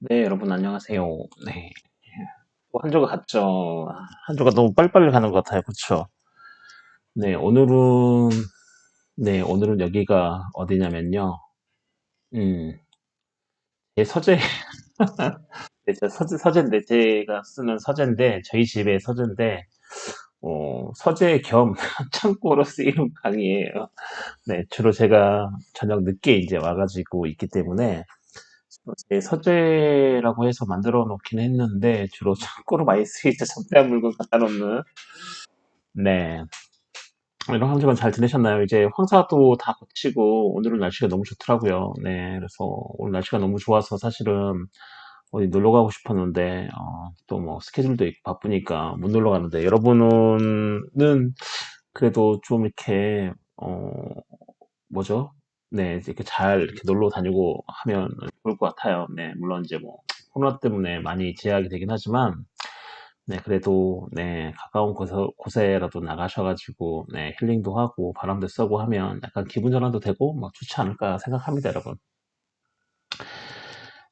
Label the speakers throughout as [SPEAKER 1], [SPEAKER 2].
[SPEAKER 1] 네, 여러분 안녕하세요. 네. 한 주가 갔죠. 한 주가 너무 빨리빨리 가는 것 같아요. 그쵸? 네, 오늘은 여기가 어디냐면요. 음, 제 서재, 제 서재인데, 제가 쓰는 서재인데, 저희 집의 서재인데, 서재 겸 창고로 쓰이는 방이에요. 네, 주로 제가 저녁 늦게 이제 와가지고 있기 때문에, 제 서재라고 해서 만들어 놓긴 했는데, 주로 창고로 많이 쓰이죠. 잠대한 물건 갖다 놓는. 네. 이런 한 주간 잘 지내셨나요? 이제 황사도 다 거치고 오늘은 날씨가 너무 좋더라고요. 네, 그래서 오늘 날씨가 너무 좋아서 사실은 어디 놀러 가고 싶었는데 또 뭐 스케줄도 있고 바쁘니까 못 놀러 가는데 여러분은 그래도 좀 이렇게 뭐죠? 네, 이렇게 잘 이렇게 놀러 다니고 하면 좋을 것 같아요. 네, 물론 이제 뭐 코로나 때문에 많이 제약이 되긴 하지만 네, 그래도, 네, 가까운 곳에라도 나가셔가지고, 네, 힐링도 하고, 바람도 쐬고 하면 약간 기분 전환도 되고, 뭐, 좋지 않을까 생각합니다, 여러분.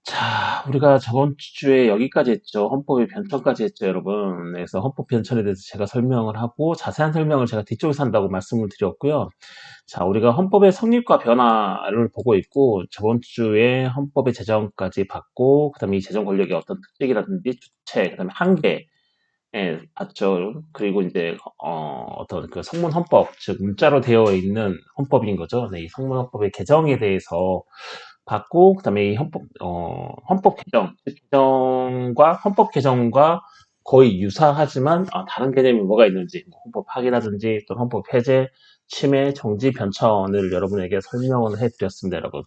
[SPEAKER 1] 자, 우리가 저번 주에 여기까지 했죠. 헌법의 변천까지 했죠, 여러분. 네, 그래서 헌법 변천에 대해서 제가 설명을 하고, 자세한 설명을 제가 뒤쪽에서 한다고 말씀을 드렸고요. 자, 우리가 헌법의 성립과 변화를 보고 있고, 저번 주에 헌법의 제정까지 봤고, 그 다음에 이 제정 권력의 어떤 특징이라든지 주체, 그 다음에 한계, 예, 봤죠. 그리고 이제 어떤 그 성문 헌법, 즉 문자로 되어 있는 헌법인 거죠. 네, 이 성문 헌법의 개정에 대해서 봤고, 그다음에 이 헌법 개정, 즉 개정과 헌법 개정과 거의 유사하지만 다른 개념이 뭐가 있는지, 뭐 헌법 파기라든지 또 헌법 해제, 침해, 정지, 변천을 여러분에게 설명을 해드렸습니다, 여러분.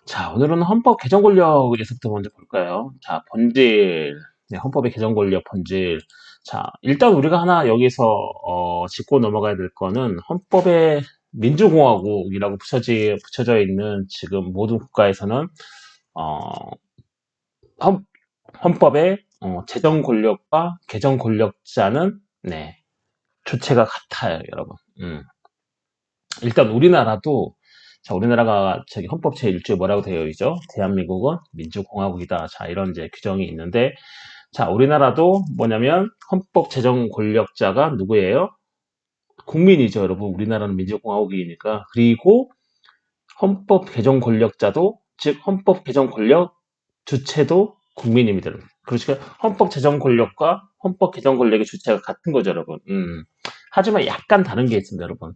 [SPEAKER 1] 자, 오늘은 헌법 개정 권력에서부터 먼저 볼까요? 자, 본질. 네, 헌법의 개정 권력 본질. 자, 일단 우리가 하나 여기서 짚고 넘어가야 될 거는 헌법의 민주공화국이라고 붙여져 있는 지금 모든 국가에서는 어, 헌, 헌법의 제정 권력과 개정 권력자는 네, 주체가 같아요, 여러분. 일단 우리나라도 자, 우리나라가 저기 헌법 제1조에 뭐라고 되어 있죠? 대한민국은 민주공화국이다. 자, 이런 이제 규정이 있는데 자, 우리나라도 뭐냐면 헌법 제정 권력자가 누구예요? 국민이죠, 여러분. 우리나라는 민주공화국이니까. 그리고 헌법 개정 권력자도 즉 헌법 개정 권력 주체도 국민입니다, 여러분. 그러니까 헌법 제정 권력과 헌법 개정 권력의 주체가 같은 거죠, 여러분. 하지만 약간 다른 게 있습니다, 여러분.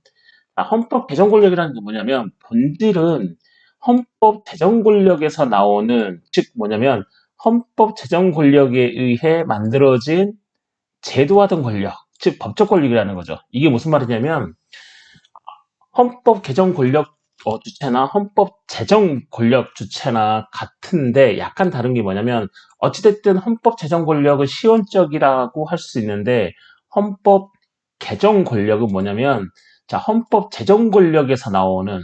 [SPEAKER 1] 헌법 개정 권력이라는 게 뭐냐면 본질은 헌법 제정 권력에서 나오는 즉 뭐냐면 헌법 제정 권력에 의해 만들어진 제도화된 권력, 즉 법적 권력이라는 거죠. 이게 무슨 말이냐면 헌법 개정 권력 주체나 헌법 제정 권력 주체나 같은데 약간 다른 게 뭐냐면 어찌됐든 헌법 제정 권력은 시원적이라고 할 수 있는데 헌법 개정 권력은 뭐냐면 자 헌법 제정 권력에서 나오는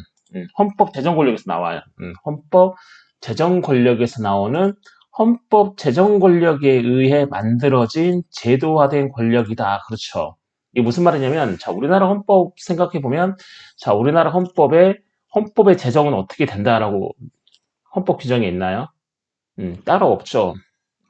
[SPEAKER 1] 헌법 제정 권력에서 나와요. 헌법 제정 권력에서 나오는 헌법 제정 권력에 의해 만들어진 제도화된 권력이다. 그렇죠. 이게 무슨 말이냐면 자 우리나라 헌법 생각해 보면 자, 우리나라 헌법의 제정은 어떻게 된다라고 헌법 규정이 있나요? 따로 없죠.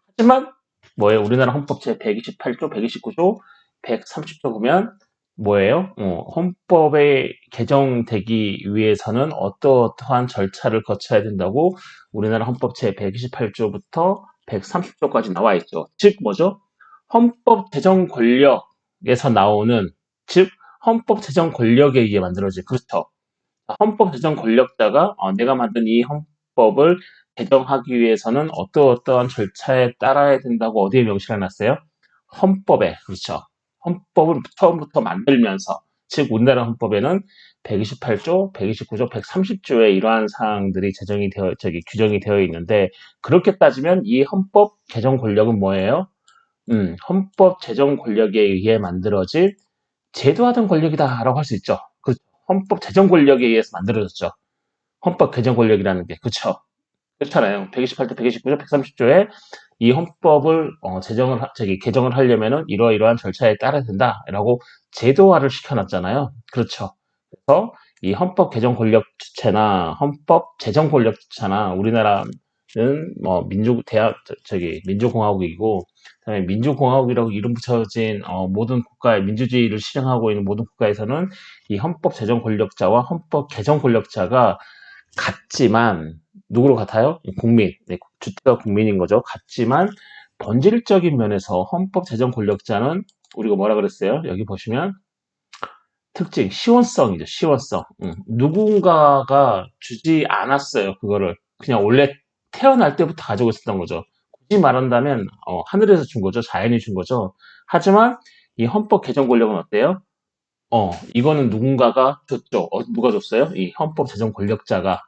[SPEAKER 1] 하지만 뭐예요? 우리나라 헌법 제 128조, 129조, 130조 보면 뭐예요? 헌법에 개정되기 위해서는 어떠한 절차를 거쳐야 된다고 우리나라 헌법 제 128조부터 130조까지 나와 있죠. 즉 뭐죠? 헌법 제정 권력에서 나오는 즉 헌법 제정 권력에 의해 만들어진 그렇죠. 헌법 제정 권력자가 내가 만든 이 헌법을 개정하기 위해서는 어떠한 절차에 따라야 된다고 어디에 명시를 해놨어요? 헌법에 그렇죠. 헌법을 처음부터 만들면서 즉 우리나라 헌법에는 128조, 129조, 130조에 이러한 사항들이 규정이 되어 있는데 그렇게 따지면 이 헌법 개정 권력은 뭐예요? 헌법 제정 권력에 의해 만들어질 제도화된 권력이다라고 할 수 있죠. 그 헌법 제정 권력에 의해서 만들어졌죠. 헌법 개정 권력이라는 게 그렇죠. 그렇잖아요. 128조, 129조, 130조에 이 헌법을 개정을 하려면은 이러이러한 절차에 따라야 된다라고 제도화를 시켜놨잖아요. 그렇죠. 그래서 이 헌법 개정 권력 주체나 헌법 제정 권력 주체나 우리나라 뭐 민주공화국이고, 그다음에 민주공화국이라고 이름 붙여진 모든 국가의 민주주의를 실행하고 있는 모든 국가에서는 이 헌법 제정 권력자와 헌법 개정 권력자가 같지만 누구로 같아요? 국민, 네, 주체가 국민인 거죠. 같지만 본질적인 면에서 헌법 제정 권력자는 우리가 뭐라 그랬어요? 여기 보시면 특징, 시원성이죠. 시원성. 누군가가 주지 않았어요. 그거를 그냥 원래 태어날 때부터 가지고 있었던 거죠. 굳이 말한다면 하늘에서 준 거죠. 자연이 준 거죠. 하지만 이 헌법 개정 권력은 어때요? 이거는 누군가가 줬죠. 누가 줬어요? 이 헌법 제정 권력자가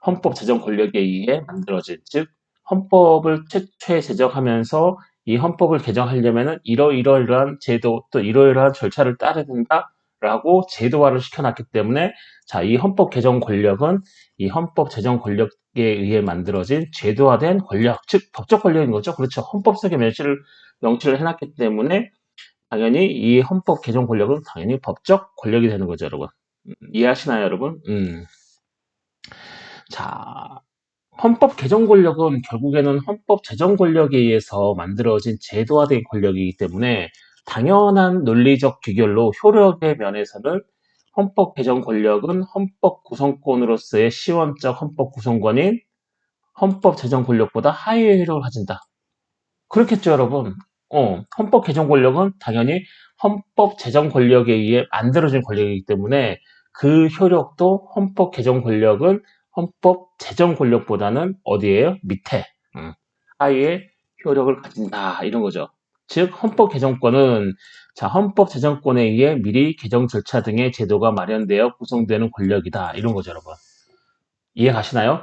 [SPEAKER 1] 헌법 제정 권력에 의해 만들어진, 즉 헌법을 최초에 제정하면서 이 헌법을 개정하려면은 이러이러한 제도 또 이러이러한 절차를 따라야 된다라고 제도화를 시켜놨기 때문에 자, 이 헌법 개정 권력은 이 헌법 제정 권력에 의해 만들어진 제도화된 권력, 즉 법적 권력인 거죠. 그렇죠. 헌법 속에 명시를 해놨기 때문에 당연히 이 헌법 개정 권력은 당연히 법적 권력이 되는 거죠, 여러분. 이해하시나요, 여러분? 자, 헌법 개정 권력은 결국에는 헌법 제정 권력에 의해서 만들어진 제도화된 권력이기 때문에 당연한 논리적 귀결로 효력의 면에서는 헌법 개정 권력은 헌법 구성권으로서의 시원적 헌법 구성권인 헌법 제정 권력보다 하위의 효력을 가진다. 그렇겠죠, 여러분. 헌법 개정 권력은 당연히 헌법 제정 권력에 의해 만들어진 권력이기 때문에 그 효력도 헌법 개정 권력은 헌법 제정 권력보다는 어디에요? 밑에, 하위의 효력을 가진다. 이런 거죠. 즉, 헌법 개정권은 자, 헌법 제정권에 의해 미리 개정 절차 등의 제도가 마련되어 구성되는 권력이다. 이런 거죠, 여러분. 이해 가시나요?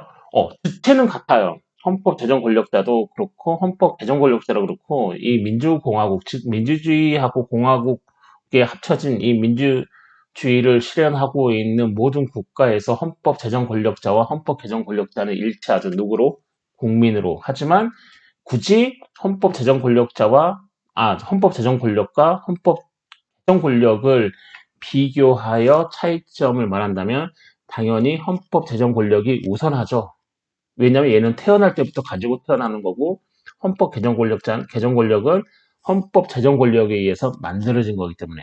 [SPEAKER 1] 주체는 같아요. 헌법 제정 권력자도 그렇고 헌법 개정 권력자도 그렇고 이 민주공화국 즉 민주주의하고 공화국에 합쳐진 이 민주주의를 실현하고 있는 모든 국가에서 헌법 제정 권력자와 헌법 개정 권력자는 일치하죠. 누구로? 국민으로. 하지만 굳이 헌법 제정 권력자와 헌법 제정 권력과 헌법 개정 권력을 비교하여 차이점을 말한다면 당연히 헌법 제정 권력이 우선하죠. 왜냐하면 얘는 태어날 때부터 가지고 태어나는 거고 헌법 개정 권력은 헌법 제정 권력에 의해서 만들어진 거기 때문에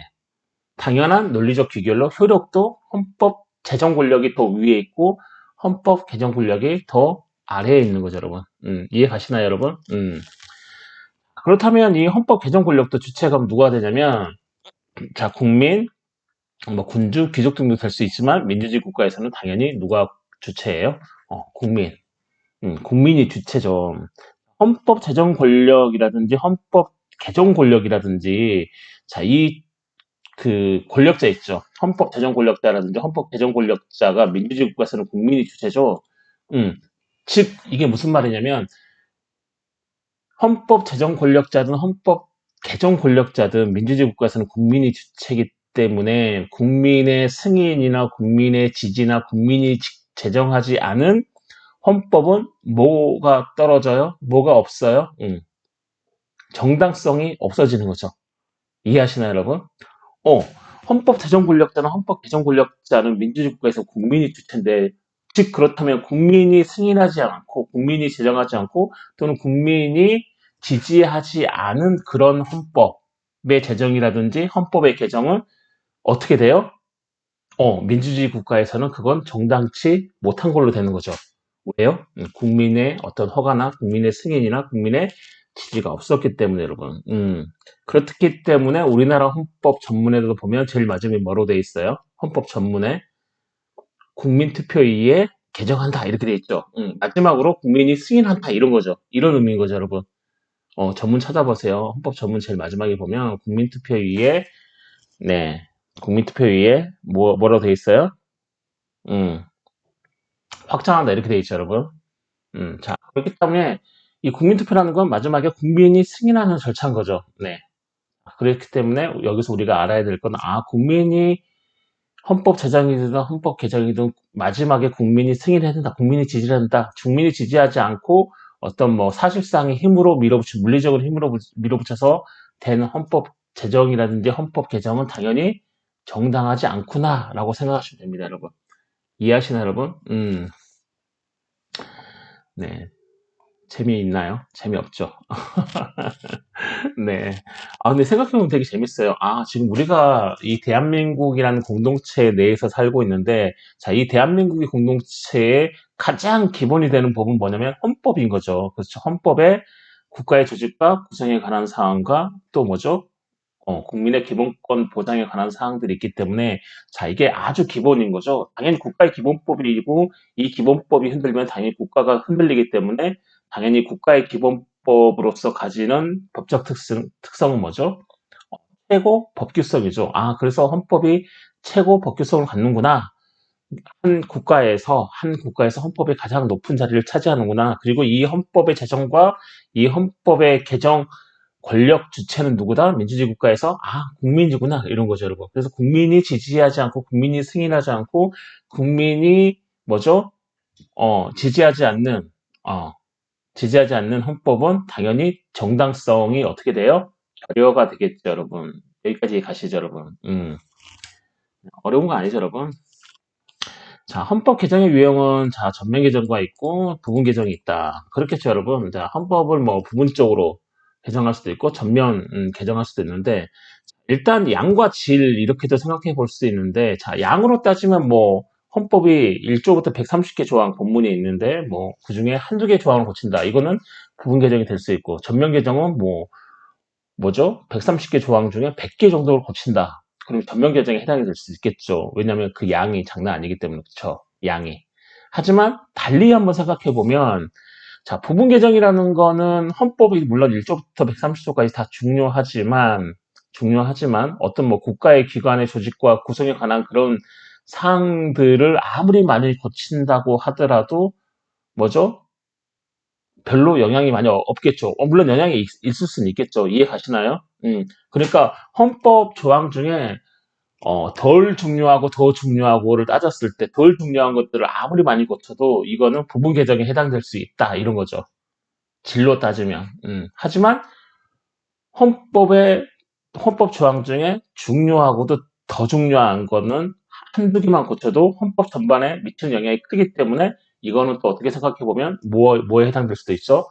[SPEAKER 1] 당연한 논리적 귀결로 효력도 헌법 제정 권력이 더 위에 있고 헌법 개정 권력이 더 아래에 있는 거죠, 여러분. 이해 가시나요, 여러분? 그렇다면 이 헌법 개정 권력도 주체가 누가 되냐면 자, 국민, 뭐 군주, 귀족 등도 될 수 있지만 민주주의 국가에서는 당연히 누가 주체예요? 국민. 국민이 주체죠. 헌법 제정 권력이라든지 헌법 개정 권력이라든지 자, 그 권력자 있죠. 헌법 제정 권력자라든지 헌법 개정 권력자가 민주주의 국가에서는 국민이 주체죠. 즉 이게 무슨 말이냐면 헌법 제정 권력자든 헌법 개정 권력자든 민주주의 국가에서는 국민이 주체이기 때문에 국민의 승인이나 국민의 지지나 국민이 제정하지 않은 헌법은 뭐가 떨어져요? 뭐가 없어요? 정당성이 없어지는 거죠. 이해하시나요, 여러분? 어, 헌법 제정 권력자는 헌법 개정 권력자는 민주주의 국가에서 국민이 주체인데, 즉 그렇다면 국민이 승인하지 않고, 국민이 제정하지 않고, 또는 국민이 지지하지 않은 그런 헌법의 제정이라든지 헌법의 개정은 어떻게 돼요? 민주주의 국가에서는 그건 정당치 못한 걸로 되는 거죠. 왜요? 국민의 어떤 허가나 국민의 승인이나 국민의 지지가 없었기 때문에 여러분. 그렇기 때문에 우리나라 헌법 전문에도 보면 제일 마지막에 뭐로 돼 있어요? 헌법 전문에 국민투표에 개정한다 이렇게 돼 있죠. 마지막으로 국민이 승인한다 이런 거죠. 이런 의미인 거죠, 여러분. 전문 찾아보세요. 헌법 전문 제일 마지막에 보면 국민투표에 네, 국민투표에 뭐라고 돼 있어요? 음, 확정한다 이렇게 돼 있죠, 여러분. 자, 그렇기 때문에 이 국민투표라는 건 마지막에 국민이 승인하는 절차인 거죠. 네. 그렇기 때문에 여기서 우리가 알아야 될 건, 국민이 헌법 제정이든 헌법 개정이든 마지막에 국민이 승인해야 된다. 국민이 지지해야 된다. 국민이 지지하지 않고 어떤 뭐 사실상의 힘으로 물리적으로 힘으로 밀어붙여서 된 헌법 제정이라든지 헌법 개정은 당연히 정당하지 않구나라고 생각하시면 됩니다, 여러분. 이해하시나요, 여러분? 네. 재미있나요? 재미없죠. 네. 근데 생각해보면 되게 재밌어요. 지금 우리가 이 대한민국이라는 공동체 내에서 살고 있는데, 자, 이 대한민국의 공동체의 가장 기본이 되는 법은 뭐냐면 헌법인 거죠. 그렇죠. 헌법에 국가의 조직과 구성에 관한 사항과 또 뭐죠? 국민의 기본권 보장에 관한 사항들이 있기 때문에, 자, 이게 아주 기본인 거죠. 당연히 국가의 기본법이고, 이 기본법이 흔들리면 당연히 국가가 흔들리기 때문에, 당연히 국가의 기본법으로서 가지는 법적 특성은 뭐죠? 최고 법규성이죠. 그래서 헌법이 최고 법규성을 갖는구나. 한 국가에서 헌법이 가장 높은 자리를 차지하는구나. 그리고 이 헌법의 제정과 이 헌법의 개정 권력 주체는 누구다? 민주주의 국가에서 국민이구나 이런 거죠, 여러분. 그래서 국민이 지지하지 않고 국민이 승인하지 않고 국민이 뭐죠? 지지하지 않는 어, 지지하지 않는 헌법은 당연히 정당성이 어떻게 돼요? 결여가 되겠죠, 여러분. 여기까지 가시죠, 여러분. 어려운 거 아니죠, 여러분. 자, 헌법 개정의 유형은 자, 전면 개정과 있고 부분 개정이 있다. 그렇겠죠, 여러분. 자, 헌법을 뭐 부분적으로 개정할 수도 있고 전면 개정할 수도 있는데 일단 양과 질 이렇게도 생각해 볼 수 있는데 자, 양으로 따지면 뭐 헌법이 1조부터 130개 조항 본문이 있는데 뭐 그중에 한두 개 조항을 고친다. 이거는 부분 개정이 될 수 있고 전면 개정은 뭐죠? 130개 조항 중에 100개 정도를 고친다. 그럼 전면 개정에 해당이 될 수 있겠죠. 왜냐하면 그 양이 장난 아니기 때문에 그렇죠. 양이. 하지만 달리 한번 생각해 보면 자, 부분 개정이라는 거는 헌법이 물론 1조부터 130조까지 다 중요하지만 어떤 뭐 국가의 기관의 조직과 구성에 관한 그런 사항들을 아무리 많이 고친다고 하더라도 뭐죠? 별로 영향이 많이 없겠죠. 물론 영향이 있을 수는 있겠죠. 이해 가시나요? 그러니까 헌법 조항 중에 덜 중요하고 더 중요하고를 따졌을 때 덜 중요한 것들을 아무리 많이 고쳐도 이거는 부분 개정에 해당될 수 있다. 이런 거죠. 질로 따지면. 하지만 헌법의 헌법 조항 중에 중요하고도 더 중요한 거는 한두 개만 고쳐도 헌법 전반에 미치는 영향이 크기 때문에 이거는 또 어떻게 생각해 보면 뭐에 해당될 수도 있죠?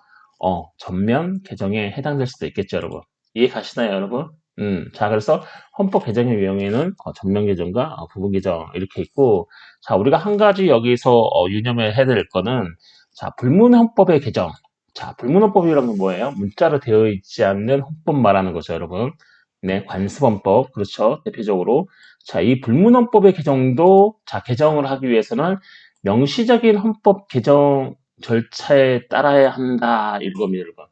[SPEAKER 1] 전면 개정에 해당될 수도 있겠죠, 여러분. 이해 가시나요, 여러분? 자, 그래서 헌법 개정의 유형에는 전면 개정과 부분 개정 이렇게 있고, 자, 우리가 한 가지 여기서 유념을 해야 될 거는, 자, 불문헌법의 개정. 자, 불문헌법이라는 건 뭐예요? 문자로 되어 있지 않는 헌법 말하는 거죠, 여러분. 네, 관습헌법. 그렇죠. 대표적으로. 자, 이 불문헌법의 개정도, 자, 개정을 하기 위해서는 명시적인 헌법 개정 절차에 따라야 한다. 이겁니다, 여러분.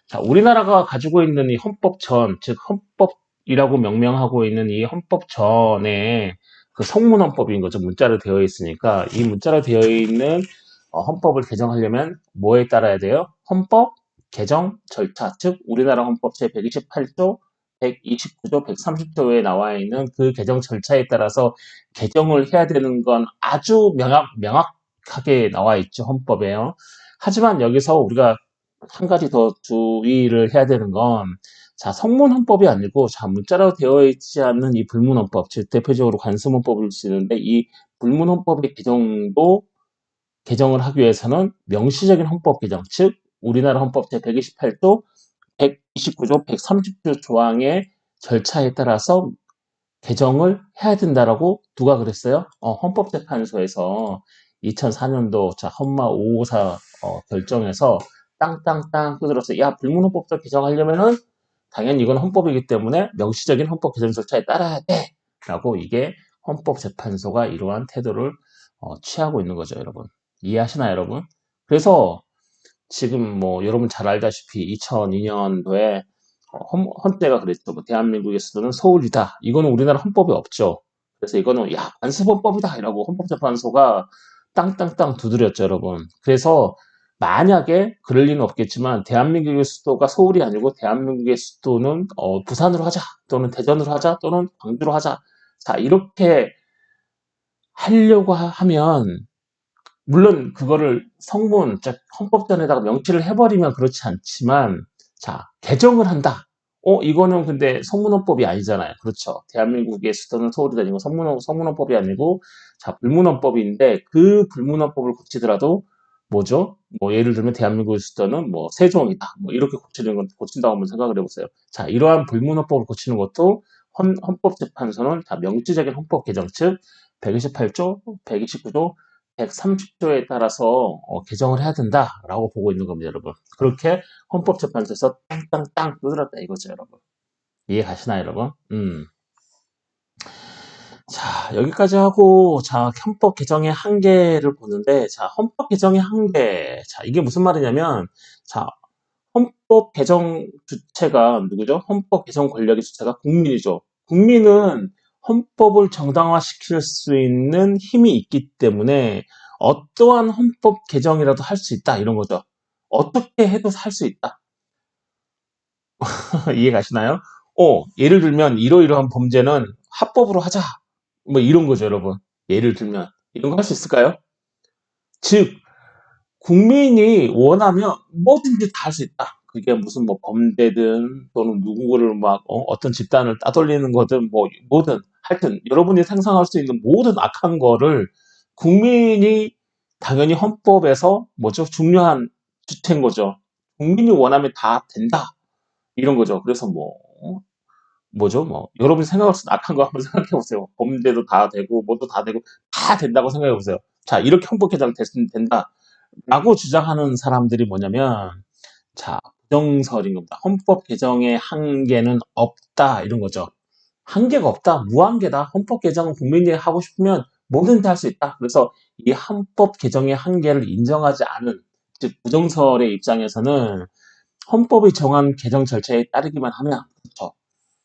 [SPEAKER 1] 자, 우리나라가 가지고 있는 이 헌법전, 즉, 헌법이라고 명명하고 있는 이 헌법전에 그 성문헌법인 거죠. 문자로 되어 있으니까 이 문자로 되어 있는 헌법을 개정하려면 뭐에 따라야 돼요? 헌법 개정 절차, 즉 우리나라 헌법 제128조, 129조, 130조에 나와 있는 그 개정 절차에 따라서 개정을 해야 되는 건 아주 명확하게 나와 있죠, 헌법에요. 하지만 여기서 우리가 한 가지 더 주의를 해야 되는 건, 자, 성문헌법이 아니고, 자, 문자로 되어 있지 않는 이 불문헌법, 즉, 대표적으로 관습헌법을 쓰는데, 이 불문헌법의 개정을 하기 위해서는 명시적인 헌법 개정, 즉, 우리나라 헌법 제128조, 129조, 130조 조항의 절차에 따라서 개정을 해야 된다라고 누가 그랬어요? 헌법재판소에서 2004년도 자, 헌마 554 결정에서 땅땅땅 두드려서 야, 불문헌법도 개정하려면은 당연히 이건 헌법이기 때문에 명시적인 헌법 개정 절차에 따라야 돼. 라고 이게 헌법재판소가 이러한 태도를 취하고 있는 거죠, 여러분. 이해하시나요, 여러분? 그래서 지금 뭐 여러분 잘 알다시피 2002년도에 헌재가 그랬죠. 뭐 대한민국의 수도는 서울이다. 이거는 우리나라 헌법에 없죠. 그래서 이거는 야, 관습헌법이다 이라고 헌법재판소가 땅땅땅 두드렸죠, 여러분. 그래서 만약에 그럴 리는 없겠지만 대한민국의 수도가 서울이 아니고 대한민국의 수도는 부산으로 하자 또는 대전으로 하자 또는 광주로 하자. 자, 이렇게 하려고 하면 물론 그거를 성문, 즉 헌법전에다가 명시를 해버리면 그렇지 않지만 자, 개정을 한다. 이거는 근데 성문헌법이 아니잖아요. 그렇죠. 대한민국의 수도는 서울이 아니고 성문헌법이 아니고 자, 불문헌법인데 그 불문헌법을 고치더라도 뭐죠? 뭐 예를 들면 대한민국의 수도는 뭐 세종이다. 뭐 이렇게 고친다고 한번 생각을 해보세요. 자, 이러한 불문헌법을 고치는 것도 헌법재판소는 다 명시적인 헌법 개정, 즉 128조, 129조, 130조에 따라서 개정을 해야 된다라고 보고 있는 겁니다, 여러분. 그렇게 헌법재판소에서 땅땅땅 두드렸다 이거죠, 여러분. 이해 가시나요, 여러분? 자, 여기까지 하고, 자, 헌법 개정의 한계를 보는데, 자, 헌법 개정의 한계. 자, 이게 무슨 말이냐면, 자, 헌법 개정 주체가 누구죠? 헌법 개정 권력의 주체가 국민이죠. 국민은 헌법을 정당화시킬 수 있는 힘이 있기 때문에, 어떠한 헌법 개정이라도 할 수 있다, 이런 거죠. 어떻게 해도 할 수 있다. 이해 가시나요? 예를 들면, 이러이러한 범죄는 합법으로 하자. 뭐 이런 거죠, 여러분. 예를 들면 이런 거 할 수 있을까요? 즉 국민이 원하면 뭐든지 다 할 수 있다. 그게 무슨 뭐 범죄든 또는 누구를 막 떤 집단을 따돌리는 거든 뭐 뭐든 하여튼 여러분이 상상할 수 있는 모든 악한 거를 국민이 당연히 헌법에서 뭐죠? 중요한 주체인 거죠. 국민이 원하면 다 된다. 이런 거죠. 그래서 뭐 뭐죠? 뭐 여러분이 생각할 수 있는 악한 거 한번 생각해 보세요. 범죄도 다 되고 뭐도 다 되고 다 된다고 생각해 보세요. 자, 이렇게 헌법 개정 된다라고 주장하는 사람들이 뭐냐면 자, 부정설인 겁니다. 헌법 개정의 한계는 없다 이런 거죠. 한계가 없다, 무한계다. 헌법 개정은 국민이 하고 싶으면 뭐든지 할 수 있다. 그래서 이 헌법 개정의 한계를 인정하지 않은 즉 부정설의 입장에서는 헌법이 정한 개정 절차에 따르기만 하면 그렇죠.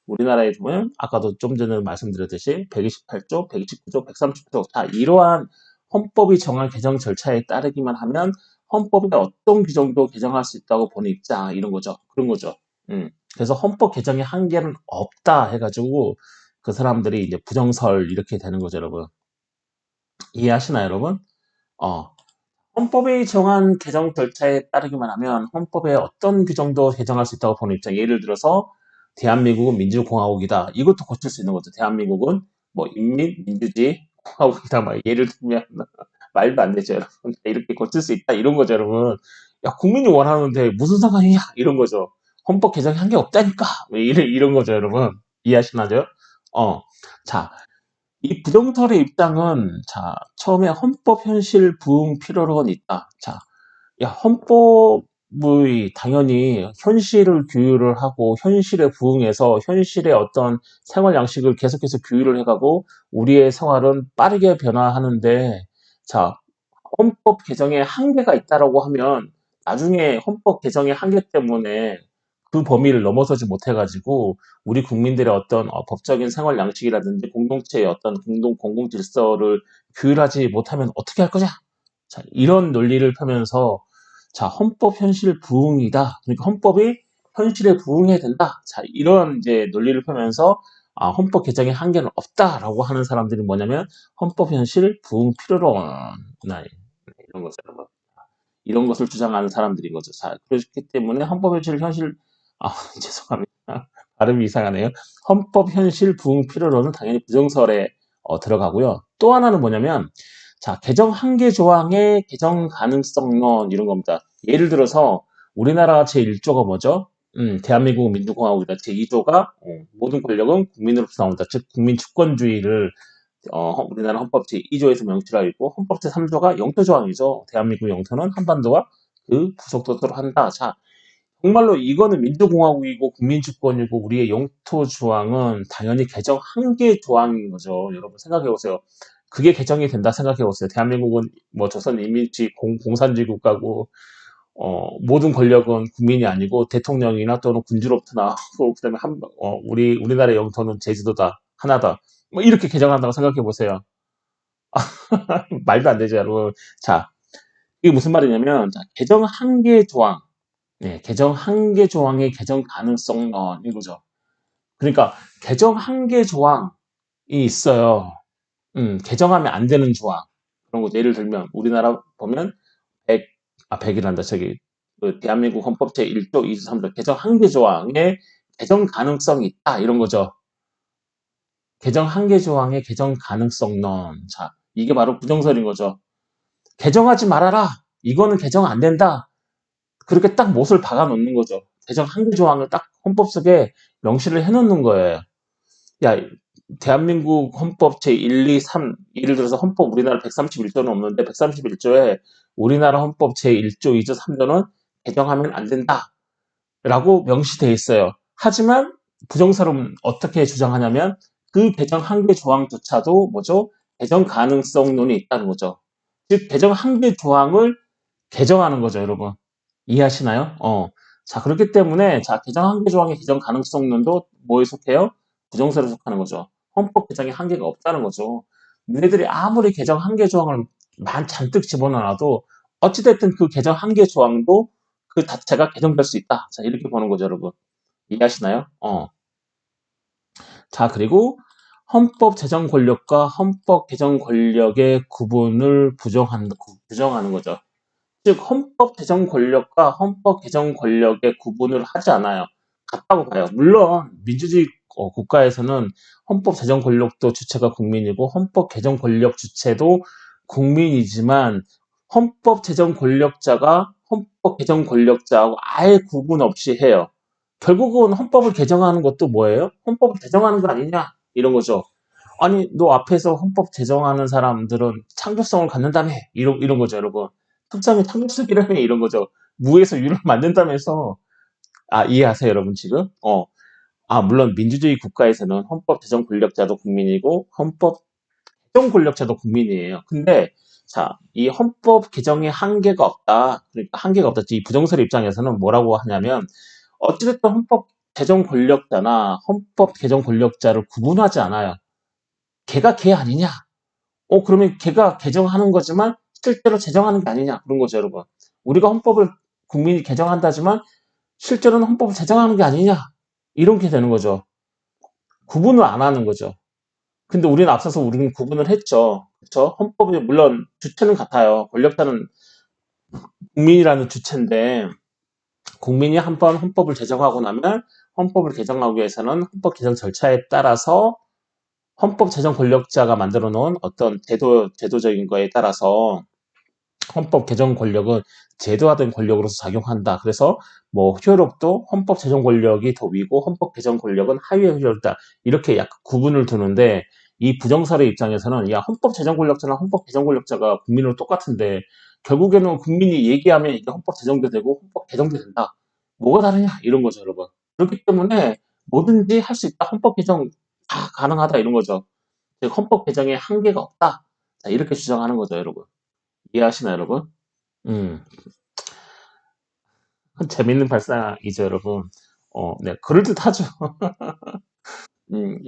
[SPEAKER 1] 우리나라에 보면 아까도 좀 전에 말씀드렸듯이 128조, 129조, 130조 다 이러한 헌법이 정한 개정 절차에 따르기만 하면 헌법의 어떤 규정도 개정할 수 있다고 보는 입장 이런 거죠. 그런 거죠. 그래서 헌법 개정의 한계는 없다 해가지고 그 사람들이 이제 부정설 이렇게 되는 거죠, 여러분. 이해하시나요, 여러분? 어, 헌법이 정한 개정 절차에 따르기만 하면 헌법의 어떤 규정도 개정할 수 있다고 보는 입장. 예를 들어서 대한민국은 민주공화국이다. 이것도 고칠 수 있는 거죠. 대한민국은 뭐 인민 민주주의 공화국이다. 막 예를 들면 말도 안 되죠, 여러분. 이렇게 고칠 수 있다. 이런 거죠, 여러분. 야, 국민이 원하는데 무슨 상관이냐? 이런 거죠. 헌법 개정이 한 게 없다니까. 뭐 이런 거죠, 여러분. 이해하시나요? 어. 자, 이 부정설의 입장은 자 처음에 헌법 현실 부응 필요로는 있다. 자, 야 헌법의 당연히 현실을 규율을 하고 현실에 부응해서 현실의 어떤 생활 양식을 계속해서 규율을 해가고 우리의 생활은 빠르게 변화하는데 자 헌법 개정에 한계가 있다라고 하면 나중에 헌법 개정의 한계 때문에 그 범위를 넘어서지 못해가지고 우리 국민들의 어떤 법적인 생활 양식이라든지 공동체의 어떤 공공 질서를 규율하지 못하면 어떻게 할 거냐? 자, 이런 논리를 펴면서 자, 헌법 현실 부응이다. 그러니까 헌법이 현실에 부응해야 된다. 자, 이런 이제 논리를 펴면서 헌법 개정의 한계는 없다라고 하는 사람들이 뭐냐면 헌법 현실 부응 필요론 이런 거죠. 이런 것을 주장하는 사람들인 거죠. 자, 그렇기 때문에 헌법 현실 아 죄송합니다. 발음이 이상하네요. 헌법 현실 부응 필요로는 당연히 부정설에 들어가고요. 또 하나는 뭐냐면 자 개정 한계 조항의 개정 가능성론 이런 겁니다. 예를 들어서 우리나라 제1조가 뭐죠? 대한민국 민주공화국이다. 제2조가 모든 권력은 국민으로부터 나온다. 즉 국민 주권주의를 우리나라 헌법 제2조에서 명시하고 있고 헌법 제3조가 영토 조항이죠. 대한민국 영토는 한반도와 그 부속도서로 한다. 자, 정말로 이거는 민주공화국이고 국민주권이고 우리의 영토 조항은 당연히 개정 한계 조항인 거죠. 여러분 생각해 보세요. 그게 개정이 된다 생각해 보세요. 대한민국은 뭐 조선 인민주의 공산주의 국가고 모든 권력은 국민이 아니고 대통령이나 또는 군주로부터 나오고 그다음에 우리나라 영토는 제주도다 하나다. 뭐 이렇게 개정한다고 생각해 보세요. 말도 안 되죠, 여러분. 자, 이게 무슨 말이냐면 자, 개정 한계 조항. 네, 개정 한계 조항의 개정 가능성론인 거죠. 그러니까 개정 한계 조항이 있어요. 개정하면 안 되는 조항. 그런 거 예를 들면 우리나라 보면 100이란다. 저기 그 대한민국 헌법 제1조 2조 3조 개정 한계 조항에 개정 가능성이 있다. 이런 거죠. 개정 한계 조항의 개정 가능성론. 자, 이게 바로 부정설인 거죠. 개정하지 말아라. 이거는 개정 안 된다. 그렇게 딱 못을 박아 놓는 거죠. 개정 한계 조항을 딱 헌법 속에 명시를 해 놓는 거예요. 야, 대한민국 헌법 제1, 2, 3, 예를 들어서 헌법 우리나라 131조는 없는데 131조에 우리나라 헌법 제1조, 2조, 3조는 개정하면 안 된다. 라고 명시되어 있어요. 하지만 부정사로는 어떻게 주장하냐면 그 개정 한계 조항조차도 뭐죠? 개정 가능성론이 있다는 거죠. 즉 개정 한계 조항을 개정하는 거죠, 여러분. 이해하시나요? 자, 그렇기 때문에 자, 개정 한계 조항의 개정 가능성론도 뭐에 속해요? 부정사로 속하는 거죠. 헌법 개정에 한계가 없다는 거죠. 너희들이 아무리 개정 한계 조항을 잔뜩 집어넣어놔도 어찌됐든 그 개정 한계 조항도 그 자체가 개정될 수 있다. 자, 이렇게 보는 거죠, 여러분. 이해하시나요? 자, 그리고 헌법 제정 권력과 헌법 개정 권력의 구분을 부정하는 거죠. 즉, 헌법 제정 권력과 헌법 개정 권력의 구분을 하지 않아요. 같다고 봐요. 물론, 민주주의 국가에서는 헌법 제정 권력도 주체가 국민이고, 헌법 개정 권력 주체도 국민이지만, 헌법 제정 권력자가 헌법 개정 권력자하고 아예 구분 없이 해요. 결국은 헌법을 개정하는 것도 뭐예요? 헌법을 개정하는 거 아니냐? 이런 거죠. 아니, 너 앞에서 헌법 제정하는 사람들은 창조성을 갖는다며? 이런 거죠, 여러분. 특정의 창조성이라며? 이런 거죠. 무에서 유를 만든다면서. 아, 이해하세요, 여러분, 지금? 물론 민주주의 국가에서는 헌법 제정 권력자도 국민이고, 헌법 개정 권력자도 국민이에요. 근데, 자, 이 헌법 개정에 한계가 없다. 그러니까 한계가 없다. 이 부정설 입장에서는 뭐라고 하냐면, 어찌됐든 헌법 개정 권력자나 헌법 개정 권력자를 구분하지 않아요. 걔가 걔 아니냐? 그러면 걔가 개정하는 거지만 실제로 제정하는 게 아니냐? 그런 거죠, 여러분. 우리가 헌법을 국민이 개정한다지만 실제로는 헌법을 제정하는 게 아니냐? 이렇게 되는 거죠. 구분을 안 하는 거죠. 근데 우리는 앞서서 우리는 구분을 했죠. 그렇죠? 헌법이 물론 주체는 같아요. 권력자는 국민이라는 주체인데 국민이 한번 헌법을 제정하고 나면 헌법을 개정하기 위해서는 헌법 개정 절차에 따라서 헌법 제정 권력자가 만들어 놓은 어떤 제도적인 거에 따라서 헌법 개정 권력은 제도화된 권력으로서 작용한다. 그래서 뭐 효력도 헌법 제정 권력이 더 위고 헌법 개정 권력은 하위의 효력이다. 이렇게 약간 구분을 두는데 이 부정사례 입장에서는 야 헌법 제정 권력자나 헌법 개정 권력자가 국민으로 똑같은데 결국에는 국민이 얘기하면 이게 헌법 제정도 되고 헌법 개정도 된다. 뭐가 다르냐 이런 거죠, 여러분. 그렇기 때문에 뭐든지 할 수 있다. 헌법 개정 다 가능하다 이런 거죠. 즉 헌법 개정에 한계가 없다. 자, 이렇게 주장하는 거죠, 여러분. 이해하시나요, 여러분? 음, 재밌는 발상이죠, 여러분. 네, 그럴듯하죠.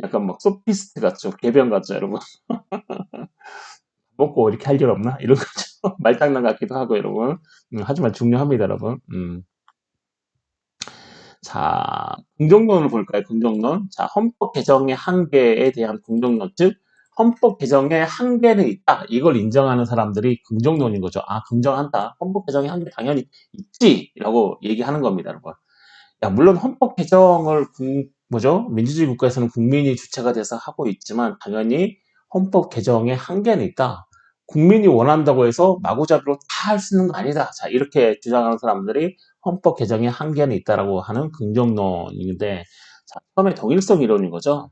[SPEAKER 1] 약간 막 소피스트 같죠. 개변 같죠, 여러분. 먹고 이렇게 할 일 없나? 이런 거죠. 말장난 같기도 하고, 여러분. 하지만 중요합니다, 여러분. 자, 긍정론을 볼까요? 긍정론. 자, 헌법 개정의 한계에 대한 긍정론. 즉, 헌법 개정의 한계는 있다. 이걸 인정하는 사람들이 긍정론인 거죠. 아, 긍정한다. 헌법 개정의 한계 당연히 있지. 라고 얘기하는 겁니다, 여러분. 야, 물론 헌법 개정을 민주주의 국가에서는 국민이 주체가 돼서 하고 있지만 당연히 헌법 개정에 한계는 있다. 국민이 원한다고 해서 마구잡이로 다 할 수 있는 거 아니다. 자, 이렇게 주장하는 사람들이 헌법 개정에 한계는 있다라고 하는 긍정론인데, 자, 처음에 동일성 이론인 거죠.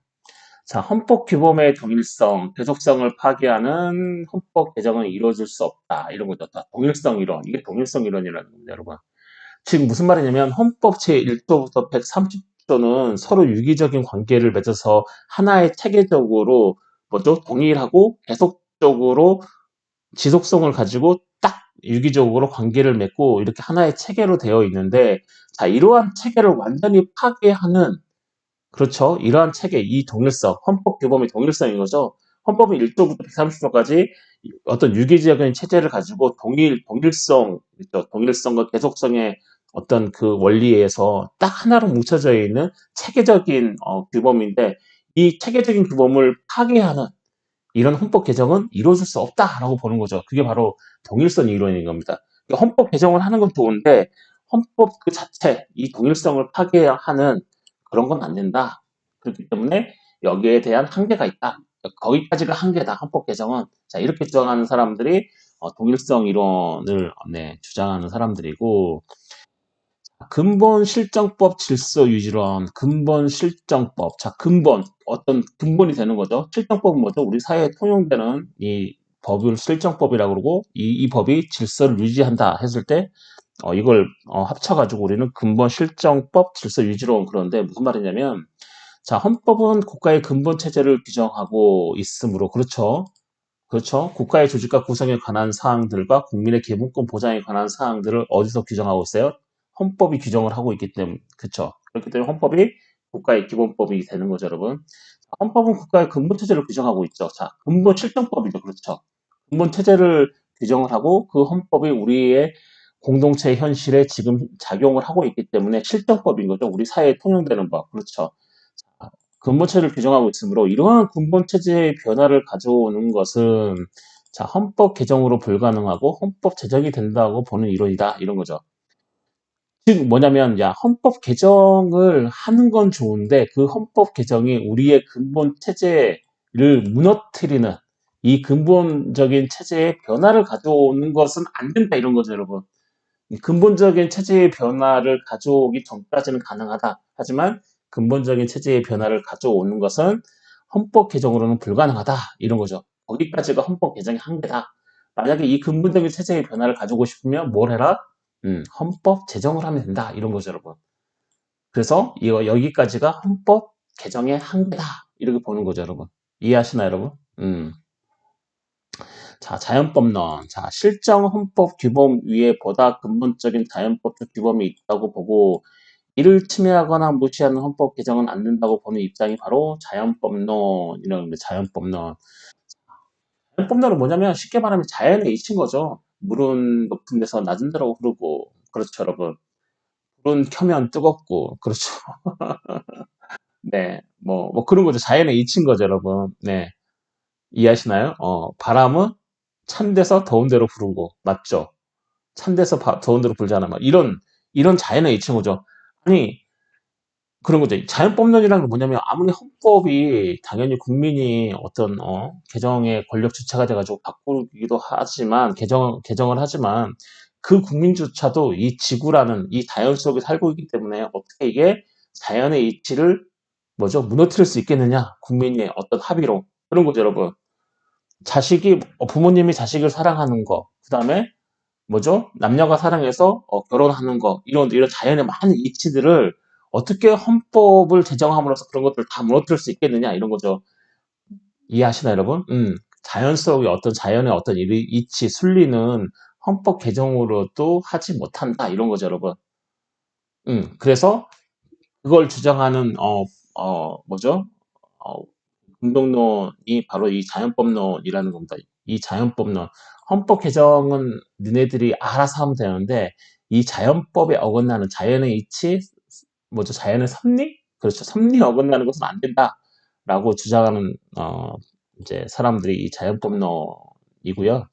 [SPEAKER 1] 자, 헌법 규범의 동일성, 계속성을 파괴하는 헌법 개정은 이루어질 수 없다. 이런 거죠. 동일성 이론. 이게 동일성 이론이라는 겁니다, 여러분. 지금 무슨 말이냐면 헌법 제1조부터 130조는 서로 유기적인 관계를 맺어서 하나의 체계적으로 뭐죠? 동일하고 계속적으로 지속성을 가지고 딱 유기적으로 관계를 맺고 이렇게 하나의 체계로 되어 있는데 자, 이러한 체계를 완전히 파괴하는 그렇죠. 이러한 체계, 이 동일성, 헌법 규범의 동일성인 거죠. 헌법은 1조부터 130조까지 어떤 유기적인 체제를 가지고 동일성, 있죠. 동일성과 계속성의 어떤 그 원리에서 딱 하나로 뭉쳐져 있는 체계적인 규범인데 이 체계적인 규범을 파괴하는 이런 헌법 개정은 이루어질 수 없다라고 보는 거죠. 그게 바로 동일성 이론인 겁니다. 그러니까 헌법 개정을 하는 건 좋은데 헌법 그 자체, 이 동일성을 파괴하는 그런 건 안 된다. 그렇기 때문에 여기에 대한 한계가 있다. 거기까지가 한계다. 헌법 개정은. 자, 이렇게 주장하는 사람들이 동일성 이론을 네, 주장하는 사람들이고 근본 실정법 질서 유지론, 근본 실정법. 자, 근본 어떤 근본이 되는 거죠. 실정법은 뭐죠? 우리 사회에 통용되는 이 법을 실정법이라고 그러고 이 법이 질서를 유지한다 했을 때 이걸 합쳐가지고 우리는 근본 실정법 질서 유지론 그러는데 무슨 말이냐면 자, 헌법은 국가의 근본 체제를 규정하고 있으므로 그렇죠. 그렇죠. 국가의 조직과 구성에 관한 사항들과 국민의 기본권 보장에 관한 사항들을 어디서 규정하고 있어요? 헌법이 규정을 하고 있기 때문에, 그렇죠. 그렇기 때문에 헌법이 국가의 기본법이 되는 거죠, 여러분. 헌법은 국가의 근본 체제를 규정하고 있죠. 자, 근본 실정법이죠, 그렇죠. 근본 체제를 규정을 하고 그 헌법이 우리의 공동체 현실에 지금 작용을 하고 있기 때문에 실정법인 거죠. 우리 사회에 통용되는 법, 그렇죠. 근본체를 규정하고 있으므로 이러한 근본체제의 변화를 가져오는 것은 자, 헌법 개정으로 불가능하고 헌법 제정이 된다고 보는 이론이다. 이런 거죠. 즉 뭐냐면 야, 헌법 개정을 하는 건 좋은데 그 헌법 개정이 우리의 근본 체제를 무너뜨리는 이 근본적인 체제의 변화를 가져오는 것은 안 된다 이런 거죠, 여러분. 근본적인 체제의 변화를 가져오기 전까지는 가능하다. 하지만 근본적인 체제의 변화를 가져오는 것은 헌법 개정으로는 불가능하다. 이런 거죠. 거기까지가 헌법 개정의 한계다. 만약에 이 근본적인 체제의 변화를 가져오고 싶으면 뭘 해라? 헌법 제정을 하면 된다. 이런 거죠, 여러분. 그래서 이거 여기까지가 헌법 개정의 한계다. 이렇게 보는 거죠, 여러분. 이해하시나요, 여러분? 자, 자연법론. 자, 실정 헌법 규범 위에 보다 근본적인 자연법적 규범이 있다고 보고 이를 침해하거나 무시하는 헌법 개정은 안 된다고 보는 입장이 바로 자연법론이라는 게 자연법론. 자연법론은 뭐냐면 쉽게 말하면 자연의 이치인 거죠. 물은 높은 데서 낮은 데로 흐르고 그렇죠, 여러분. 불은 켜면 뜨겁고 그렇죠. 네, 뭐 그런 거죠. 자연의 이치인 거죠, 여러분. 네, 이해하시나요? 바람은 찬 데서 더운 데로 부르고 맞죠? 찬 데서 더운 데로 불잖아. 막 이런 자연의 이치인 거죠. 아니, 그런 거죠. 자연법론이라는 게 뭐냐면 아무리 헌법이 당연히 국민이 어떤 개정의 권력 주체가 돼가지고 바꾸기도 하지만 개정을 하지만 그 국민조차도 이 지구라는 이 자연 속에 살고 있기 때문에 어떻게 이게 자연의 이치를 뭐죠 무너뜨릴 수 있겠느냐 국민의 어떤 합의로 그런 거죠, 여러분. 자식이 부모님이 자식을 사랑하는 거, 그다음에 뭐죠? 남녀가 사랑해서 결혼하는 거 이런 자연의 많은 이치들을 어떻게 헌법을 제정함으로써 그런 것들을 다 무너뜨릴 수 있겠느냐 이런 거죠. 이해하시나요, 여러분? 자연 속의 어떤 자연의 어떤 이치 순리는 헌법 개정으로도 하지 못한다 이런 거죠, 여러분. 그래서 그걸 주장하는 뭐죠? 어, 공동론이 바로 이 자연법론이라는 겁니다. 이 자연법론. 헌법 개정은 니네들이 알아서 하면 되는데 이 자연법에 어긋나는 자연의 이치, 뭐죠? 자연의 섭리? 그렇죠. 섭리에 어긋나는 것은 안 된다라고 주장하는 이제 사람들이 이 자연법론이고요.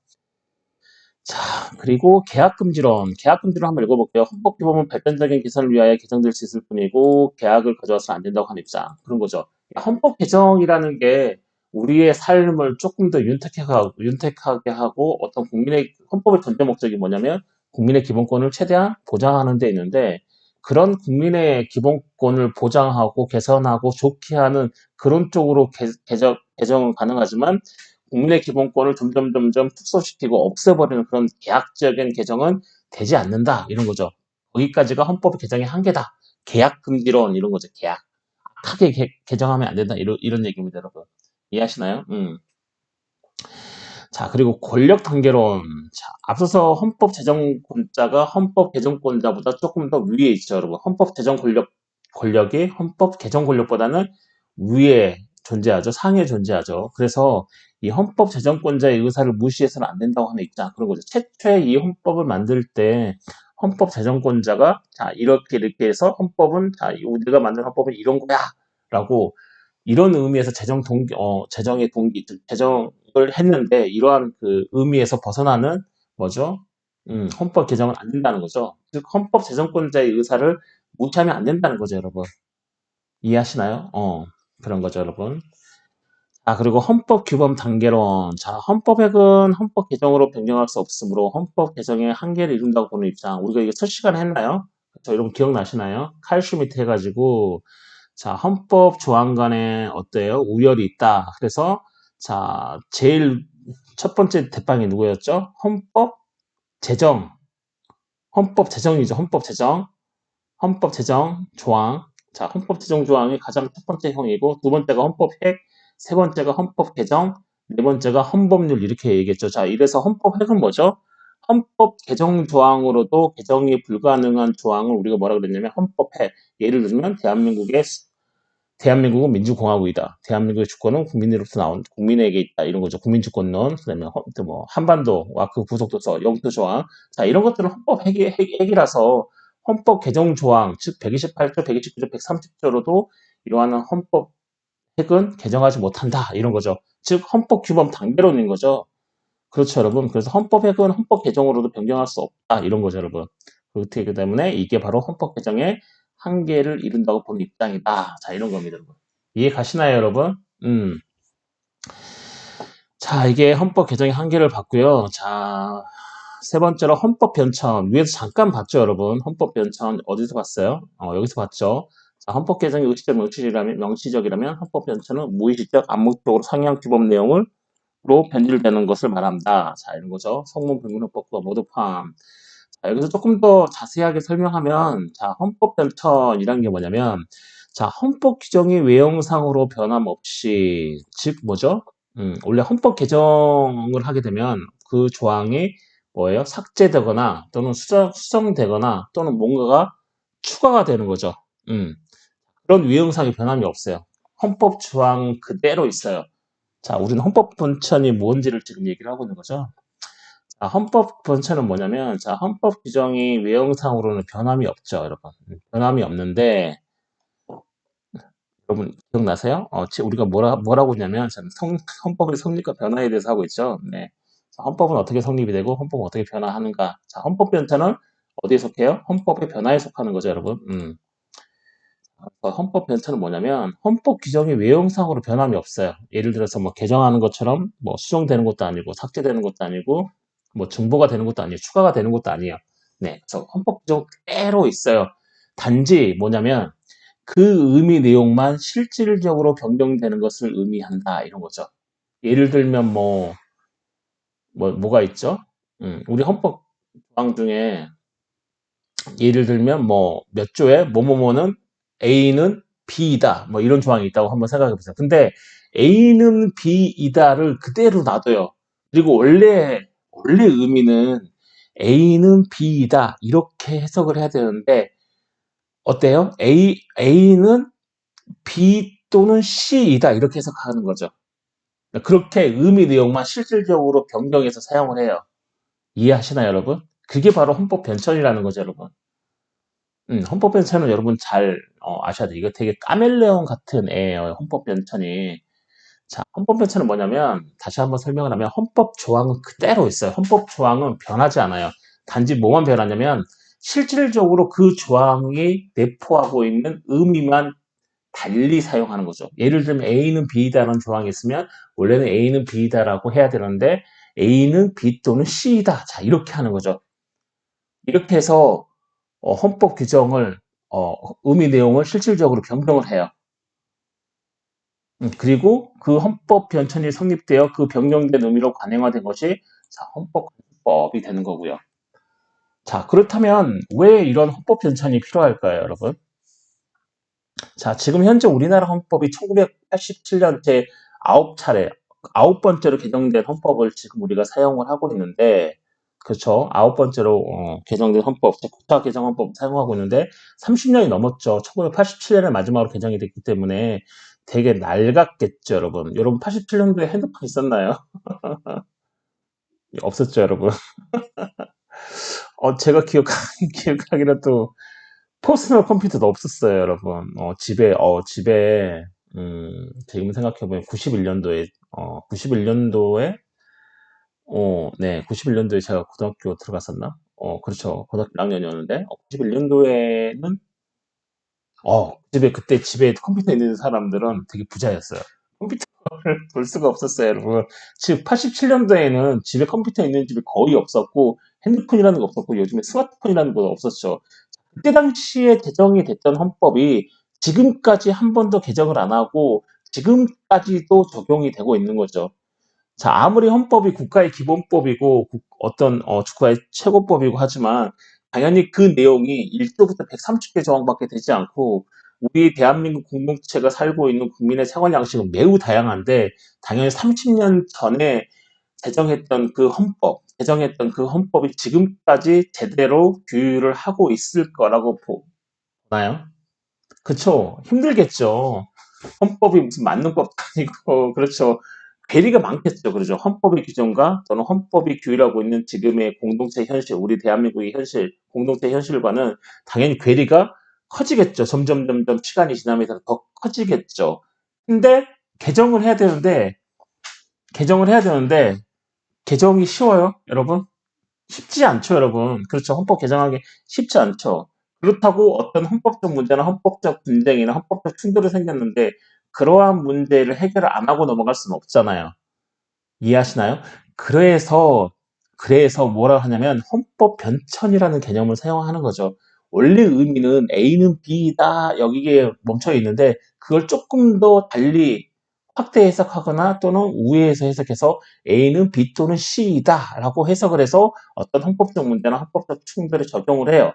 [SPEAKER 1] 자, 그리고 계약금지론. 계약금지론 한번 읽어볼게요. 헌법규범은 발전적인 개선을 위하여 개정될 수 있을 뿐이고 계약을 가져와서는 안 된다고 하는 입장. 그런 거죠. 헌법 개정이라는 게 우리의 삶을 조금 더 윤택하게 하고 어떤 국민의 헌법의 전제 목적이 뭐냐면 국민의 기본권을 최대한 보장하는 데 있는데 그런 국민의 기본권을 보장하고 개선하고 좋게 하는 그런 쪽으로 개정은 가능하지만 국민의 기본권을 점점 축소시키고 없애버리는 그런 계약적인 개정은 되지 않는다. 이런 거죠. 거기까지가 헌법 개정의 한계다. 계약 금지론 이런 거죠. 계약. 크게 개정하면 안 된다. 이런 얘기입니다, 여러분. 이해하시나요? 자, 그리고 권력 단계론. 자, 앞서서 헌법 제정권자가 헌법 개정권자보다 조금 더 위에 있죠, 여러분. 헌법 제정 권력이 헌법 개정 권력보다는 위에 존재하죠. 상위에 존재하죠. 그래서 이 헌법 제정권자의 의사를 무시해서는 안 된다고 하는 입장. 그런 거죠. 최초에 이 헌법을 만들 때 헌법 제정권자가 자, 이렇게 해서 헌법은 자, 우리가 만든 헌법은 이런 거야. 라고 이런 의미에서 재정의 동기, 즉 재정을 했는데 이러한 그 의미에서 벗어나는 뭐죠? 헌법 개정은 안 된다는 거죠. 즉 헌법 제정권자의 의사를 무시하면 안 된다는 거죠, 여러분. 이해하시나요? 그런 거죠, 여러분. 그리고 헌법 규범 단계론. 자, 헌법액은 헌법 개정으로 변경할 수 없으므로 헌법 개정의 한계를 이룬다고 보는 입장. 우리가 이게 첫 시간에 했나요? 저 여러분 기억나시나요? 칼 슈미트 해가지고, 자, 헌법 조항 간에 어때요? 우열이 있다. 그래서, 자, 제일 첫 번째 대빵이 누구였죠? 헌법 제정. 헌법 제정이죠. 헌법 제정. 헌법 제정 조항. 자, 헌법 제정 조항이 가장 첫 번째 형이고, 두 번째가 헌법 핵, 세 번째가 헌법 개정, 네 번째가 헌법률 이렇게 얘기했죠. 자, 이래서 헌법 핵은 뭐죠? 헌법 개정 조항으로도 개정이 불가능한 조항을 우리가 뭐라 그랬냐면 헌법 핵. 예를 들면 대한민국은 민주공화국이다. 대한민국의 주권은 국민으로부터 나온 국민에게 있다. 이런 거죠. 국민주권론, 그다음에 뭐 한반도, 와크 구속도서, 영토 조항. 자, 이런 것들은 헌법 핵이라서 헌법 개정 조항, 즉 128조, 129조, 130조로도 이러한 헌법 핵은 개정하지 못한다. 이런 거죠. 즉 헌법 규범 단계론인 거죠. 그렇죠, 여러분. 그래서 헌법 핵은 헌법 개정으로도 변경할 수 없다. 이런 거죠, 여러분. 그렇기 때문에 이게 바로 헌법 개정의 한계를 이룬다고 보는 입장이다. 자, 이런 겁니다, 여러분. 이해 가시나요, 여러분? 자, 이게 헌법 개정의 한계를 봤고요. 자, 세 번째로 헌법 변천. 위에서 잠깐 봤죠, 여러분? 헌법 변천 어디서 봤어요? 여기서 봤죠. 자, 헌법 개정이 명시적이라면 헌법 변천은 무의식적, 암묵적으로 상향 규범 내용을 로 변질되는 것을 말한다. 자, 이런 거죠. 성문 불문헌법과 모두 포함. 자, 여기서 조금 더 자세하게 설명하면, 자, 헌법 변천이란 게 뭐냐면, 자, 헌법 규정이 외형상으로 변함없이, 즉, 뭐죠? 원래 헌법 개정을 하게 되면 그 조항이 뭐예요? 삭제되거나 또는 수정되거나 또는 뭔가가 추가가 되는 거죠. 그런 외형상의 변함이 없어요. 헌법 조항 그대로 있어요. 자, 우리는 헌법 본천이 뭔지를 지금 얘기를 하고 있는 거죠. 자, 헌법 본천은 뭐냐면, 자, 헌법 규정이 외형상으로는 변함이 없죠, 여러분. 변함이 없는데, 여러분 기억나세요? 우리가 뭐라고 했냐면, 헌법의 성립과 변화에 대해서 하고 있죠. 네. 자, 헌법은 어떻게 성립이 되고, 헌법은 어떻게 변화하는가. 자, 헌법 변천은 어디에 속해요? 헌법의 변화에 속하는 거죠, 여러분. 헌법 변천은 뭐냐면 헌법 규정이 외형상으로 변함이 없어요. 예를 들어서 뭐 개정하는 것처럼 뭐 수정되는 것도 아니고 삭제되는 것도 아니고 뭐 증보가 되는 것도 아니에요. 추가가 되는 것도 아니에요. 네, 그래서 헌법 규정 그대로 있어요. 단지 뭐냐면 그 의미 내용만 실질적으로 변경되는 것을 의미한다 이런 거죠. 예를 들면 뭐가 있죠? 우리 헌법 조항 중에 예를 들면 뭐 몇 조에 뭐뭐뭐는 A는 B이다 뭐 이런 조항이 있다고 한번 생각해 보세요. 근데 A는 B이다를 그대로 놔둬요. 그리고 원래 의미는 A는 B이다 이렇게 해석을 해야 되는데 어때요? A는 B 또는 C이다 이렇게 해석하는 거죠. 그렇게 의미 내용만 실질적으로 변경해서 사용을 해요. 이해하시나요, 여러분? 그게 바로 헌법 변천이라는 거죠, 여러분. 헌법 변천은 여러분 잘 아셔야 돼요. 이거 되게 카멜레온 같은 애예요. 헌법 변천이. 자, 헌법 변천은 뭐냐면 다시 한번 설명을 하면 헌법 조항은 그대로 있어요. 헌법 조항은 변하지 않아요. 단지 뭐만 변하냐면 실질적으로 그 조항이 내포하고 있는 의미만 달리 사용하는 거죠. 예를 들면 A는 B다라는 조항이 있으면 원래는 A는 B다라고 해야 되는데 A는 B 또는 C다. 자, 이렇게 하는 거죠. 이렇게 해서 헌법 규정을 의미 내용을 실질적으로 변경을 해요. 그리고 그 헌법 변천이 성립되어 그 변경된 의미로 관행화된 것이 자, 헌법이 되는 거고요. 자, 그렇다면 왜 이런 헌법 변천이 필요할까요, 여러분? 자, 지금 현재 우리나라 헌법이 1987년 제 9차례, 9번째로 개정된 헌법을 지금 우리가 사용을 하고 있는데, 그렇죠. 9번째로 개정된 헌법, 국가 개정 헌법 사용하고 있는데 30년이 넘었죠. 1987년에 마지막으로 개정이 됐기 때문에 되게 낡았겠죠, 여러분. 여러분 87년도에 핸드폰 있었나요? 없었죠, 여러분. 제가 기억하기로 또 퍼스널 컴퓨터도 없었어요, 여러분. 집에, 지금 생각해보면 91년도에, 91년도에, 네, 91년도에 제가 고등학교 들어갔었나? 그렇죠. 고등학교 1학년이었는데, 91년도에는, 그때 집에 컴퓨터 있는 사람들은 되게 부자였어요. 볼 수가 없었어요, 여러분. 즉, 87년도에는 집에 컴퓨터 있는 집이 거의 없었고, 핸드폰이라는 거 없었고, 요즘에 스마트폰이라는 거 없었죠. 그때 당시에 제정이 됐던 헌법이 지금까지 한 번도 개정을 안 하고, 지금까지도 적용이 되고 있는 거죠. 자, 아무리 헌법이 국가의 기본법이고 어떤 국가의 최고법이고 하지만 당연히 그 내용이 1조부터 130개 조항밖에 되지 않고 우리 대한민국 공동체가 살고 있는 국민의 생활 양식은 매우 다양한데 당연히 30년 전에 제정했던 그 헌법이 지금까지 제대로 규율을 하고 있을 거라고 보나요? 그쵸? 힘들겠죠. 헌법이 무슨 맞는 법도 아니고, 그렇죠. 괴리가 많겠죠. 그렇죠. 헌법의 규정과 또는 헌법이 규율하고 있는 지금의 공동체 현실, 우리 대한민국의 현실, 공동체 현실과는 당연히 괴리가 커지겠죠. 점점 시간이 지나면서 더 커지겠죠. 근데 개정을 해야 되는데, 개정을 해야 되는데, 개정이 쉬워요, 여러분? 쉽지 않죠, 여러분. 그렇죠. 헌법 개정하기 쉽지 않죠. 그렇다고 어떤 헌법적 문제나 헌법적 분쟁이나 헌법적 충돌이 생겼는데 그러한 문제를 해결을 안 하고 넘어갈 수는 없잖아요. 이해하시나요? 그래서 뭐라 하냐면 헌법 변천이라는 개념을 사용하는 거죠. 원래 의미는 A는 B다 여기에 멈춰 있는데 그걸 조금 더 달리 확대 해석하거나 또는 우회해서 해석해서 A는 B 또는 C이다 라고 해석을 해서 어떤 헌법적 문제나 헌법적 충돌에 적용을 해요.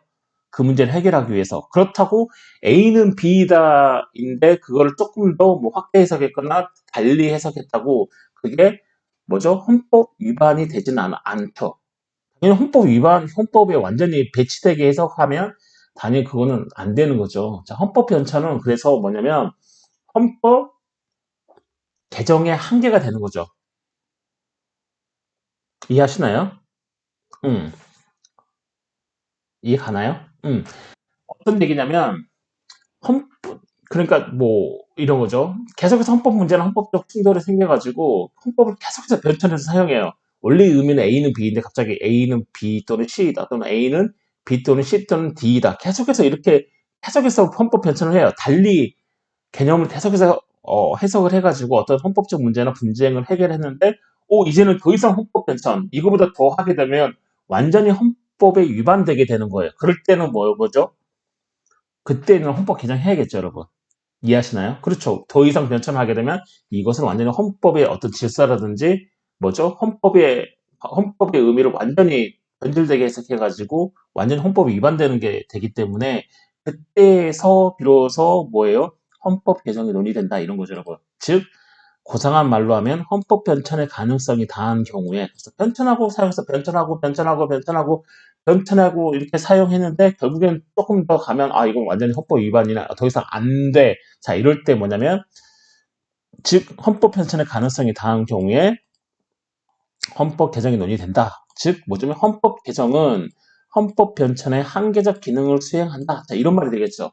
[SPEAKER 1] 그 문제를 해결하기 위해서. 그렇다고 A는 B다인데 그거를 조금 더 뭐 확대 해석했거나 달리 해석했다고 그게 뭐죠? 헌법 위반이 되진 않죠. 당연히 헌법에 완전히 배치되게 해석하면 당연히 그거는 안 되는 거죠. 자, 헌법 변천은 그래서 뭐냐면 헌법 개정의 한계가 되는 거죠. 이해하시나요? 음, 이해 가나요? 어떤 얘기냐면 헌법, 그러니까 뭐 이런 거죠. 계속해서 헌법 문제나 헌법적 충돌이 생겨가지고 헌법을 계속해서 변천해서 사용해요. 원래 의미는 A는 B인데 갑자기 A는 B 또는 C이다 또는 A는 B 또는 C 또는 D이다. 계속해서 이렇게 해석해서 헌법 변천을 해요. 달리 개념을 계속해서 해석을 해가지고 어떤 헌법적 문제나 분쟁을 해결했는데 이제는 더 이상 헌법 변천 이거보다 더 하게 되면 완전히 헌법에 위반되게 되는 거예요. 그럴 때는 뭐죠? 그때는 헌법 개정해야겠죠, 여러분. 이해하시나요? 그렇죠. 더 이상 변천하게 되면 이것은 완전히 헌법의 어떤 질서라든지 뭐죠? 헌법의 의미를 완전히 변질되게 해석해가지고 완전히 헌법이 위반되는 게 되기 때문에 그때서 비로소 뭐예요? 헌법 개정이 논의된다 이런 거죠, 여러분. 즉 고상한 말로 하면 헌법 변천의 가능성이 다한 경우에 그래서 변천하고 사용해서 변천하고 이렇게 사용했는데 결국엔 조금 더 가면 이건 완전히 헌법 위반이나 더 이상 안 돼. 자 이럴 때 뭐냐면 즉 헌법 변천의 가능성이 다한 경우에 헌법 개정이 논의된다. 즉 뭐냐면 헌법 개정은 헌법 변천의 한계적 기능을 수행한다. 자 이런 말이 되겠죠.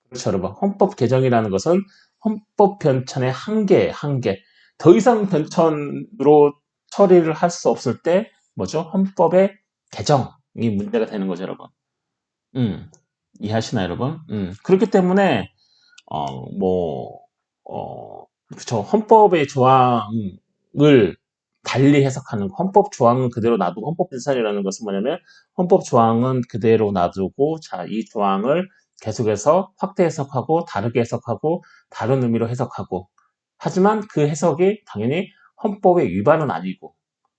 [SPEAKER 1] 그렇죠, 여러분. 헌법 개정이라는 것은 헌법 변천의 한계. 더 이상 변천으로 처리를 할 수 없을 때, 뭐죠? 헌법의 개정이 문제가 되는 거죠, 여러분. 음, 이해하시나요, 여러분? 그렇기 때문에, 뭐, 그쵸. 헌법의 조항을 달리 해석하는, 헌법 조항은 그대로 놔두고, 헌법 변천이라는 것은 뭐냐면, 헌법 조항은 그대로 놔두고, 자, 이 조항을 계속해서 확대 해석하고, 다르게 해석하고, 다른 의미로 해석하고, 하지만 그 해석이 당연히 헌법의 위반은 아니고,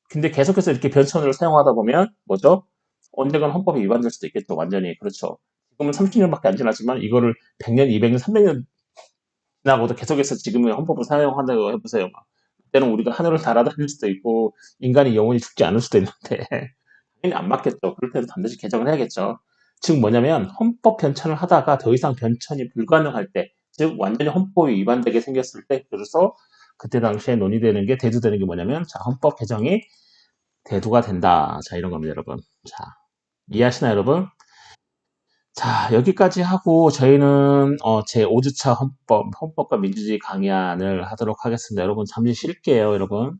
[SPEAKER 1] 근데 계속해서 이렇게 변천을 사용하다 보면, 뭐죠? 언젠간 헌법이 위반될 수도 있겠죠, 완전히. 그렇죠. 지금은 30년밖에 안 지났지만, 이거를 100년, 200년, 300년 지나고도 계속해서 지금의 헌법을 사용한다고 해보세요. 그때는 우리가 하늘을 날아다닐 수도 있고 인간이 영원히 죽지 않을 수도 있는데 당연히 안 맞겠죠. 그럴 때도 반드시 개정을 해야겠죠. 즉 뭐냐면 헌법 변천을 하다가 더 이상 변천이 불가능할 때, 즉 완전히 헌법이 위반되게 생겼을 때, 그래서 그때 당시에 논의되는 게 대두되는 게 뭐냐면 자 헌법 개정이 대두가 된다. 자 이런 겁니다, 여러분. 자 이해하시나요, 여러분? 자, 여기까지 하고 저희는 제 5주차 헌법과 민주주의 강의안을 하도록 하겠습니다. 여러분 잠시 쉴게요, 여러분.